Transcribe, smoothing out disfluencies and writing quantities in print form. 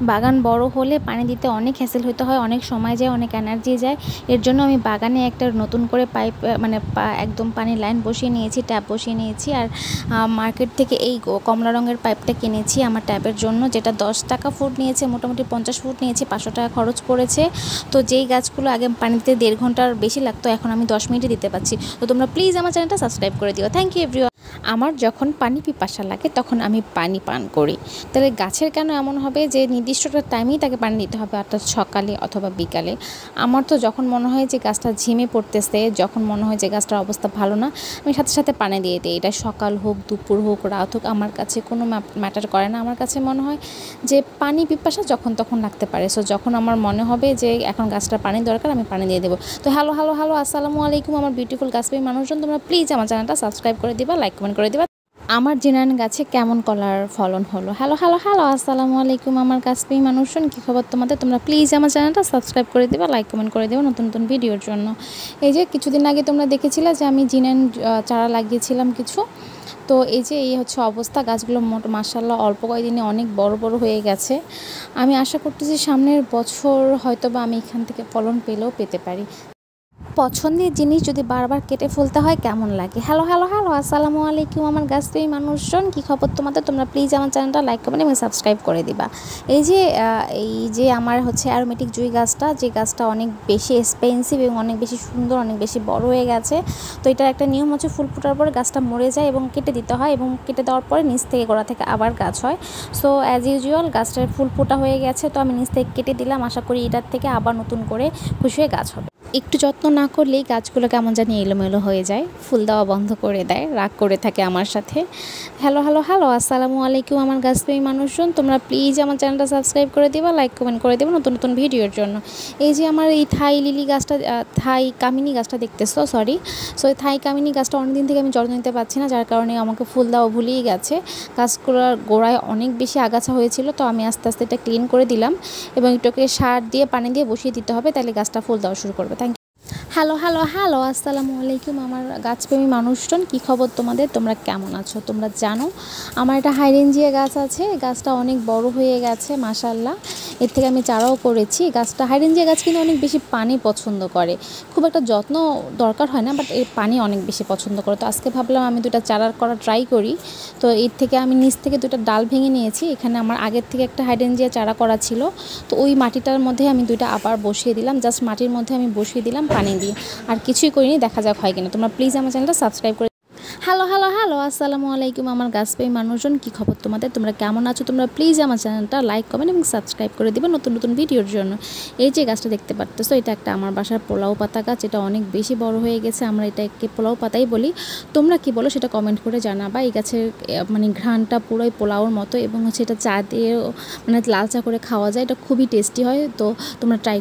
বাগান বড় হলে পানি দিতে অনেক হ্যাসেল হতে হয়, অনেক সময় যায়, অনেক এনার্জি যায়। এর জন্য আমি বাগানে একটা নতুন করে পাইপ মানে একদম পানির লাইন বসিয়ে নিয়েছি, ট্যাপ বসিয়ে নিয়েছি। আর মার্কেট থেকে এই কমলা রঙের পাইপটা কিনেছি আমার ট্যাপের জন্য, যেটা 10 টাকা ফুট নিয়েছে, মোটামুটি 50 ফুট নিয়েছে, 500 টাকা খরচ পড়েছে। তো যেই গাছগুলো আগে পানি দিতে 1.5 ঘন্টার বেশি লাগতো, এখন আমি 10 মিনিটে দিতে পারছি। তো তোমরা প্লিজ আমার চ্যানেলটা সাবস্ক্রাইব করে দিও। Thank you everyone. আমার যখন পানি পিপাসা লাগে তখন আমি পানি পান করি। তাহলে গাছের কেন এমন হবে যে নির্দিষ্ট একটা টাইমেই তাকে পানি দিতে হবে, অর্থাৎ সকালে অথবা বিকালে? আমার তো যখন মনে হয় যে গাছটা ঝিমে পড়তেছে, যখন মনে হয় যে গাছটার অবস্থা ভালো না, আমি সাথে সাথে পানি দিয়ে দিই। এটা সকাল হোক, দুপুর হোক, রাত হোক, আমার কাছে কোনো ম্যাটার করে না। আমার কাছে মনে হয় যে পানি পিপাসা যখন তখন লাগতে পারে। সো যখন আমার মনে হবে যে এখন গাছটা পানি দরকার, আমি পানি দিয়ে দেবো। তো হ্যালো আসসালামু আলাইকুম আমার বিউটিফুল গাছপ্রেমী মানুষজন, তোমরা প্লিজ আমার চ্যানেলটা সাবস্ক্রাইব করে দিবা, লাইক কমেন্ট করে দিবা। আমার জিনান গাছে কেমন কলার ফলন হলো। হ্যালো আসসালামু আলাইকুম আমার গাছপ্রেমী মানুষজন, কী খবর তোমাদের? তোমরা প্লিজ আমার চ্যানেলটা সাবস্ক্রাইব করে দিবা, লাইক কমেন্ট করে দেবো নতুন নতুন ভিডিওর জন্য। এই যে কিছুদিন আগে তোমরা দেখেছিলে যে আমি জিনান চারা লাগিয়েছিলাম কিছু। তো এই যে এই হচ্ছে অবস্থা, গাছগুলো মাশাআল্লাহ অল্প কয়েকদিনে অনেক বড় বড় হয়ে গেছে। আমি আশা করতেছি সামনের বছর হয়তোবা আমি এখান থেকে ফলন পেতে পারি। পছন্দের জিনিস যদি বারবার কেটে ফেলতে হয় কেমন লাগে। হ্যালো আসসালামু আলাইকুম আমার গাছপ্রেমী মানুষজন, কী খবর তোমাদের? তোমরা প্লিজ আমার চ্যানেলটা লাইক কমেন্ট এবং সাবস্ক্রাইব করে দিবা। এই যে আমার হচ্ছে অ্যারোমেটিক জুঁই গাছটা, যে গাছটা অনেক বেশি এক্সপেন্সিভ এবং অনেক বেশি সুন্দর, অনেক বেশি বড় হয়ে গেছে। তো এটার একটা নিয়ম হচ্ছে ফুল ফোটার পরে গাছটা মরে যায় এবং কেটে দিতে হয়, এবং কেটে দেওয়ার পরে নিচ থেকে গোড়া থেকে আবার গাছ হয়। সো অ্যাজ ইউজুয়াল গাছটার ফুল ফোটা হয়ে গেছে, তো আমি নিচ থেকে কেটে দিলাম। আশা করি এটার থেকে আবার নতুন করে খুশি হয়ে গাছ হবে। একটু যত্ন না করলেই গাছগুলো কেমন জানি এলোমেলো হয়ে যায়, ফুল দেওয়া বন্ধ করে দেয়, রাগ করে থাকে আমার সাথে। হ্যালো আসসালামু আলাইকুম আমার গাছপ্রেমী মানুষজন, তোমরা প্লিজ আমার চ্যানেলটা সাবস্ক্রাইব করে দিবা, লাইক কমেন্ট করে দেবো নতুন নতুন ভিডিওর জন্য। এই যে আমার এই থাই লিলি গাছটা, থাই কামিনী গাছটা দেখতেছো, সরি। সো এই থাই কামিনী গাছটা অনেকদিন থেকে আমি যত্ন নিতে পারছি না, যার কারণে আমাকে ফুল দেওয়া ভুলেই গেছে। গাছগুলোর গোড়ায় অনেক বেশি আগাছা হয়েছিল, তো আমি আস্তে আস্তে এটা ক্লিন করে দিলাম এবং এটাকে সার দিয়ে পানি দিয়ে বসিয়ে দিতে হবে, তাহলে গাছটা ফুল দেওয়া শুরু করবে। Thank you. হ্যালো আসসালামু আলাইকুম আমার গাছপ্রেমী মানুষজন, কী খবর তোমাদের? তোমরা কেমন আছো? তোমরা জানো আমার একটা হাইরেঞ্জিয়া গাছ আছে, গাছটা অনেক বড় হয়ে গেছে মাশাআল্লাহ। এর থেকে আমি চারাও করেছি। গাছটা হাইরেঞ্জিয়া গাছ কিন্তু অনেক বেশি পানি পছন্দ করে, খুব একটা যত্ন দরকার হয় না, বাট এর পানি অনেক বেশি পছন্দ করে। তো আজকে ভাবলাম আমি দুটা চারা করা ট্রাই করি। তো এর থেকে আমি নিচ থেকে দুটা ডাল ভেঙে নিয়েছি। এখানে আমার আগের থেকে একটা হাইড্রেঞ্জিয়া চারা করা ছিল, তো ওই মাটিটার মধ্যে আমি দুইটা আবার বসিয়ে দিলাম, জাস্ট মাটির মধ্যে আমি বসিয়ে দিলাম পানি দিয়ে, আর কিছুই করিনি। দেখা যাক হয় কিনা। তোমরা প্লিজ আমার চ্যানেলটা সাবস্ক্রাইব করে। হ্যালো আসসালামু আলাইকুম আমার গাছপ্রেমী মানুষজন, কী খবর তোমাদের? তোমরা কেমন আছো? তোমরা প্লিজ আমার চ্যানেলটা লাইক কমেন্ট এবং সাবস্ক্রাইব করে দিবে নতুন নতুন ভিডিওর জন্য। এই যে গাছটা দেখতে পারতেছো, এটা একটা আমার বাসার পোলাও পাতা গাছ, এটা অনেক বেশি বড় হয়ে গেছে, আমরা এটাকে পোলাও পাতাই বলি। তোমরা কি বলো সেটা কমেন্ট করে জানাবা। এই গাছের মানে ঘ্রাণটা পুরোই পোলাওর মতো, এবং হচ্ছে এটা চা দিয়ে মানে লাল চা করে খাওয়া যায়, এটা খুবই টেস্টি হয়। তো তোমরা ট্রাই